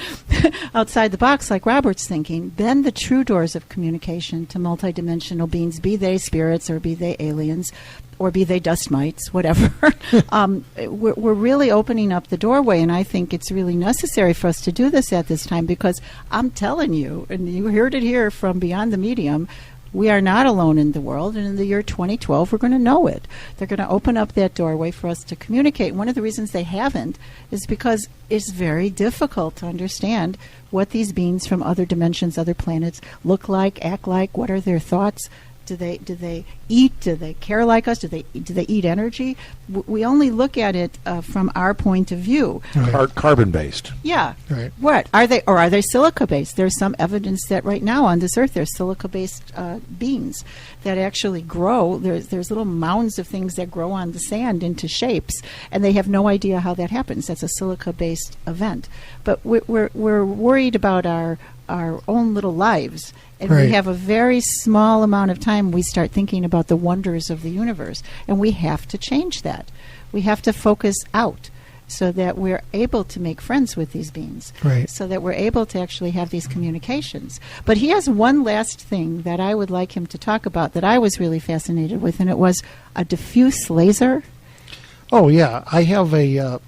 outside the box like Robert's thinking, then the true doors of communication to multidimensional beings, be they spirits or be they aliens or be they dust mites, whatever, we're really opening up the doorway. And I think it's really necessary for us to do this at this time, because I'm telling you, and you heard it here from Beyond the Medium, we are not alone in the world, and in the year 2012, we're going to know it. They're going to open up that doorway for us to communicate. One of the reasons they haven't is because it's very difficult to understand what these beings from other dimensions, other planets, look like, act like, what are their thoughts. Do they eat? Do they care like us? Do they eat energy? We only look at it from our point of view. Carbon based. Yeah. Right. What are they? Or are they silica based? There's some evidence that right now on this earth there's silica based beings that actually grow. There's little mounds of things that grow on the sand into shapes, and they have no idea how that happens. That's a silica based event. But we're worried about our own little lives. And Right. we have a very small amount of time we start thinking about the wonders of the universe. And we have to change that. We have to focus out so that we're able to make friends with these beings. Right. So that we're able to actually have these communications. But he has one last thing that I would like him to talk about that I was really fascinated with, and it was a diffuse laser. Oh, yeah. I have a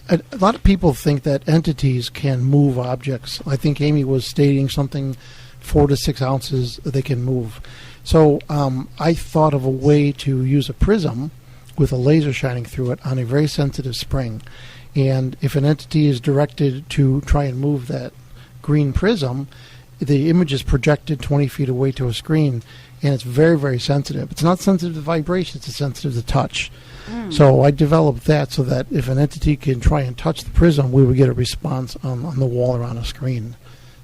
a lot of people think that entities can move objects. I think Amy was stating something 4 to 6 ounces they can move. So I thought of a way to use a prism with a laser shining through it on a very sensitive spring. And if an entity is directed to try and move that green prism, the image is projected 20 feet away to a screen, and it's very, very sensitive. It's not sensitive to vibrations, it's sensitive to touch. So I developed that so that if an entity can try and touch the prism, we would get a response on the wall or on a screen.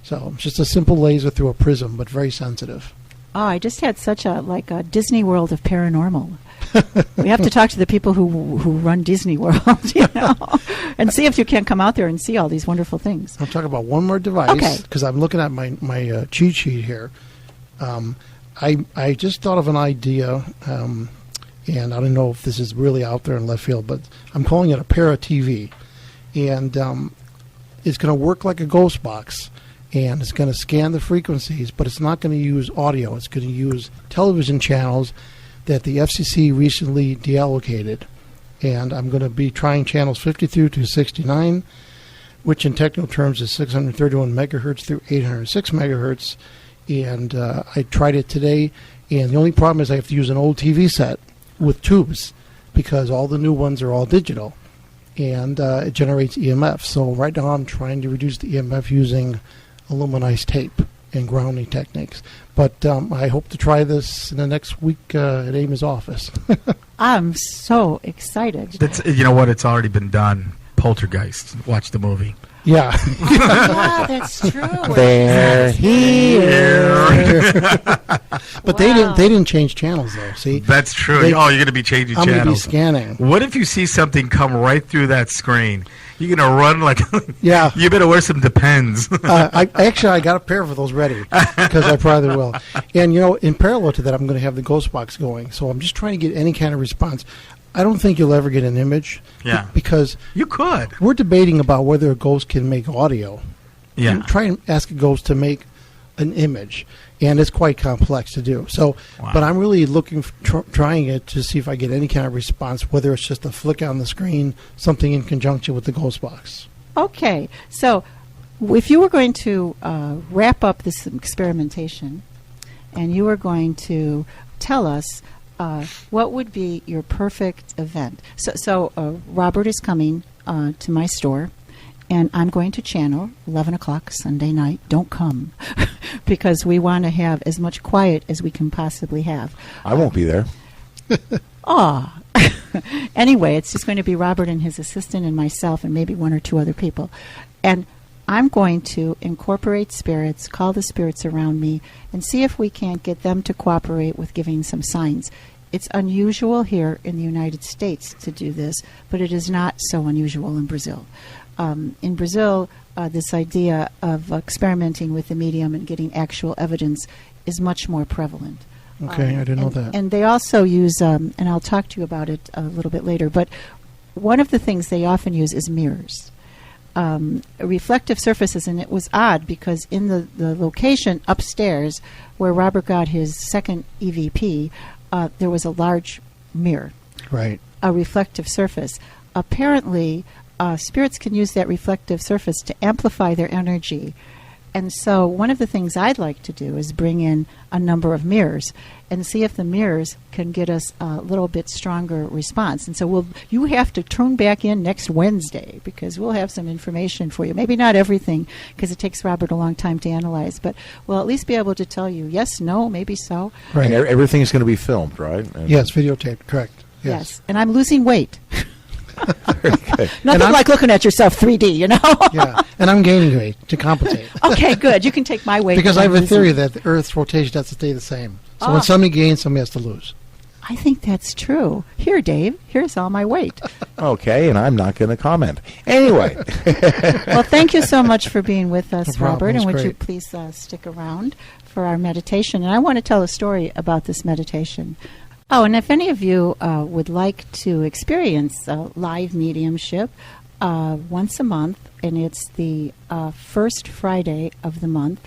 So it's just a simple laser through a prism, but very sensitive. Oh, I just had such a Disney World of paranormal. We have to talk to the people who run Disney World, and see if you can come out there and see all these wonderful things. I'll talk about one more device because I'm looking at my cheat sheet here. I just thought of an idea, and I don't know if this is really out there in left field, but I'm calling it a Para-TV, and it's going to work like a ghost box. And it's going to scan the frequencies, but it's not going to use audio. It's going to use television channels that the FCC recently deallocated. And I'm going to be trying channels 52 to 69, which in technical terms is 631 megahertz through 806 megahertz. And I tried it today, and the only problem is I have to use an old TV set with tubes because all the new ones are all digital. And it generates EMF. So right now I'm trying to reduce the EMF using aluminized tape and grounding techniques. But I hope to try this in the next week at Amy's office. I'm so excited. You know what? It's already been done. Poltergeist. Watch the movie. Yeah. Yeah, that's true. They're here. But they didn't change channels though. See, that's true. You're going to be changing channels. I'm going to be scanning. What if you see something come right through that screen? You're going to run like yeah. You better wear some Depends. I got a pair of those ready because I probably will. And in parallel to that, I'm going to have the ghost box going. So I'm just trying to get any kind of response. I don't think you'll ever get an image. Yeah. Because you could. We're debating about whether a ghost can make audio. Yeah. And try and ask a ghost to make an image, and it's quite complex to do. So, wow. But I'm really looking, trying it to see if I get any kind of response, whether it's just a flick on the screen, something in conjunction with the ghost box. Okay, so if you were going to wrap up this experimentation, and you were going to tell us what would be your perfect event. So Robert is coming to my store, and I'm going to channel 11 o'clock Sunday night. Don't come, because we want to have as much quiet as we can possibly have. I won't be there. Aw. Anyway, it's just going to be Robert and his assistant and myself and maybe 1 or 2 other people. And I'm going to incorporate spirits, call the spirits around me, and see if we can't get them to cooperate with giving some signs. It's unusual here in the United States to do this, but it is not so unusual in Brazil. In Brazil, this idea of experimenting with the medium and getting actual evidence is much more prevalent. Okay, I didn't know that. And they also use, and I'll talk to you about it a little bit later, but one of the things they often use is mirrors. Reflective surfaces, and it was odd because in the location upstairs where Robert got his second EVP, there was a large mirror, right? A reflective surface. Apparently, spirits can use that reflective surface to amplify their energy. And so one of the things I'd like to do is bring in a number of mirrors and see if the mirrors can get us a little bit stronger response. And so you have to tune back in next Wednesday because we'll have some information for you. Maybe not everything because it takes Robert a long time to analyze, but we'll at least be able to tell you yes, no, maybe so. Right. And everything is going to be filmed, right? Yes, videotaped, correct. Yes. And I'm losing weight. Very good. Nothing like looking at yourself 3D, Yeah, and I'm gaining weight to compensate. Okay, good. You can take my weight. Because I have a theory that the Earth's rotation has to stay the same. So when somebody gains, somebody has to lose. I think that's true. Here, Dave, here's all my weight. Okay, and I'm not going to comment. Anyway. Well, thank you so much for being with us, No problem. Robert. And would Great. you please stick around for our meditation? And I want to tell a story about this meditation. Oh, and if any of you would like to experience live mediumship once a month, and it's the first Friday of the month,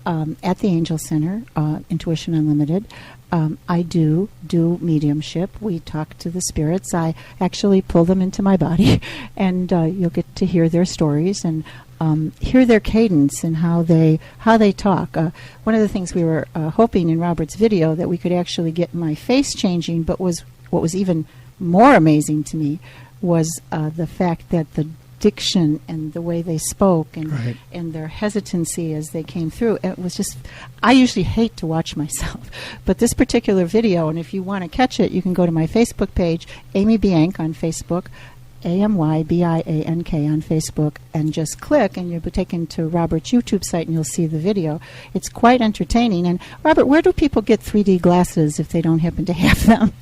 at the Angel Center, Intuition Unlimited. I do mediumship. We talk to the spirits. I actually pull them into my body, and you'll get to hear their stories and hear their cadence and how they talk. One of the things we were hoping in Robert's video that we could actually get my face changing, but what was even more amazing to me was the fact that the diction and the way they spoke and and their hesitancy as they came through. It was just, I usually hate to watch myself, but this particular video, and if you want to catch it, you can go to my Facebook page, Amy Biank on Facebook, AMYBIANK on Facebook, and just click and you'll be taken to Robert's YouTube site and you'll see the video. It's quite entertaining. And Robert, where do people get 3D glasses if they don't happen to have them?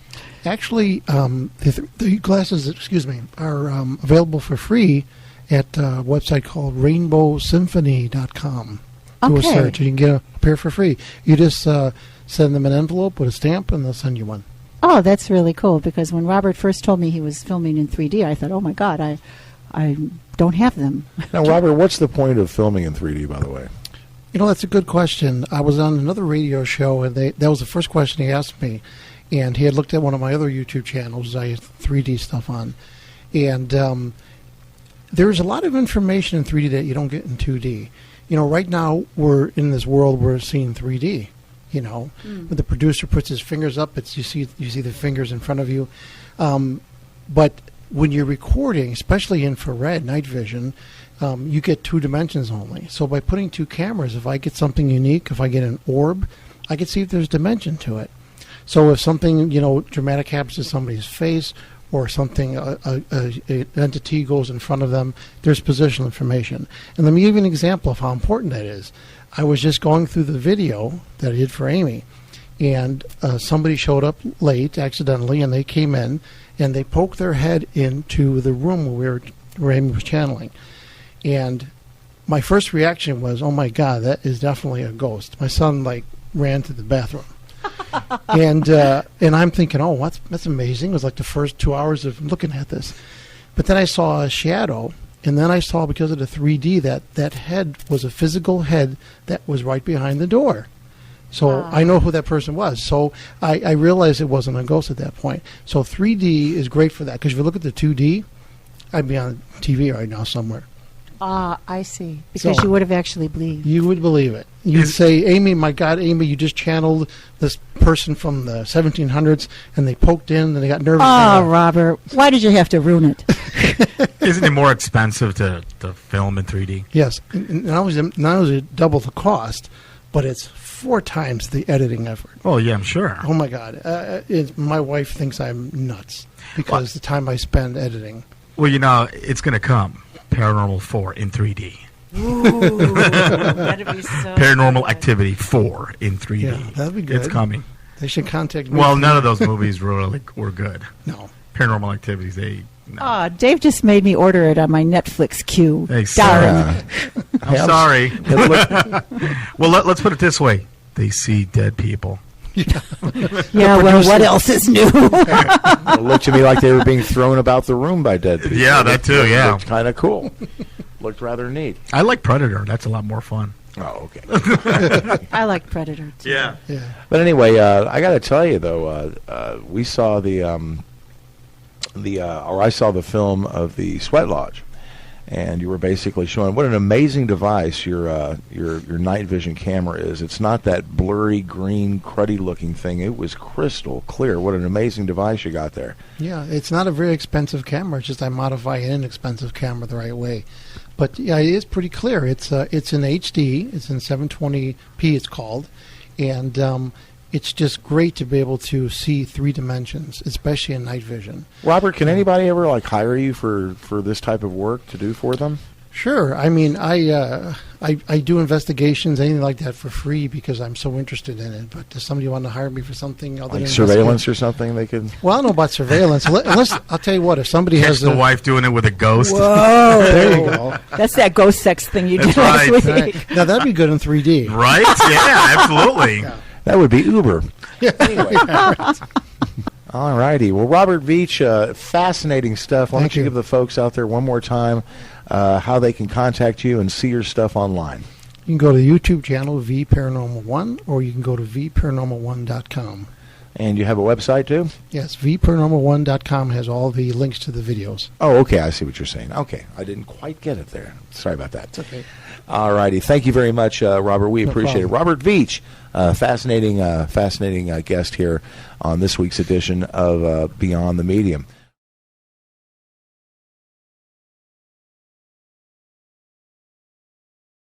Actually, the glasses, are available for free at a website called rainbowsymphony.com. Do a search. You can get a pair for free. You just send them an envelope with a stamp, and they'll send you one. Oh, that's really cool, because when Robert first told me he was filming in 3D, I thought, oh, my God, I don't have them. Now, Robert, what's the point of filming in 3D, by the way? You know, that's a good question. I was on another radio show, and that was the first question he asked me. And he had looked at one of my other YouTube channels I had 3D stuff on. And there's a lot of information in 3D that you don't get in 2D. You know, right now we're in this world we're seeing 3D. You know, when the producer puts his fingers up, you see the fingers in front of you. But when you're recording, especially infrared, night vision, you get 2 dimensions only. So by putting 2 cameras, if I get something unique, if I get an orb, I can see if there's dimension to it. So if something, dramatic happens to somebody's face or something, an entity goes in front of them, there's positional information. And let me give you an example of how important that is. I was just going through the video that I did for Amy, and somebody showed up late accidentally, and they came in, and they poked their head into the room where Amy was channeling. And my first reaction was, oh, my God, that is definitely a ghost. My son, ran to the bathroom. And I'm thinking, oh, that's amazing. It was like the first 2 hours of looking at this. But then I saw a shadow, and then I saw, because of the 3D, that head was a physical head that was right behind the door. So I know who that person was. So I realized it wasn't a ghost at that point. So 3D is great for that, because if you look at the 2D, I'd be on TV right now somewhere. I see. Because you would have actually believed. You would believe it. You'd say, Amy, my God, Amy, you just channeled this person from the 1700s, and they poked in, and they got nervous. Oh, Robert, why did you have to ruin it? Isn't it more expensive to film in 3D? Yes. Not only double the cost, but it's 4 times the editing effort. Oh, yeah, I'm sure. Oh, my God. My wife thinks I'm nuts because the time I spend editing. Well, it's going to come. Paranormal 4 in 3D. Ooh, that'd be so Paranormal good. Activity 4 in 3D. Yeah, that'd be good. It's coming. They should contact me. Well, none of those movies really were good. No. Paranormal Activities, no. Dave just made me order it on my Netflix queue. Hey, Darn. I'm sorry. Well, let's put it this way. They see dead people. Yeah, well, what else is new? It looked to me like they were being thrown about the room by dead people. Yeah, that too, yeah. Looked kind of cool. Looked rather neat. I like Predator. That's a lot more fun. Oh, okay. I like Predator, too. Yeah. But anyway, I got to tell you, though, we saw I saw the film of the Sweat Lodge, and you were basically showing what an amazing device your night vision camera is. It's not that blurry, green, cruddy-looking thing. It was crystal clear. What an amazing device you got there. Yeah, it's not a very expensive camera. It's just I modify an inexpensive camera the right way. But yeah, it is pretty clear. It's in HD. It's in 720p. It's called, and it's just great to be able to see 3 dimensions, especially in night vision. Robert, can anybody ever hire you for this type of work to do for them? Sure. I mean, I do investigations, anything like that, for free because I'm so interested in it. But does somebody want to hire me for something other than surveillance or something? They could. Well, I don't know about surveillance. Unless I'll tell you what, if somebody Catch has the wife doing it with a ghost. Whoa. There you go. That's that ghost sex thing you did That's last right. week. Right. Now that'd be good in 3D. Right? Yeah, absolutely. Yeah. That would be Uber. Anyway. All righty. Well, Robert Veach, fascinating stuff. Why don't you give the folks out there one more time how they can contact you and see your stuff online? You can go to the YouTube channel, VParanormal1, or you can go to VParanormal1.com. And you have a website, too? Yes, VParanormal1.com has all the links to the videos. Oh, okay. I see what you're saying. Okay. I didn't quite get it there. Sorry about that. It's okay. All righty. Thank you very much, Robert. We appreciate it. Robert Veach, fascinating guest here on this week's edition of Beyond the Medium.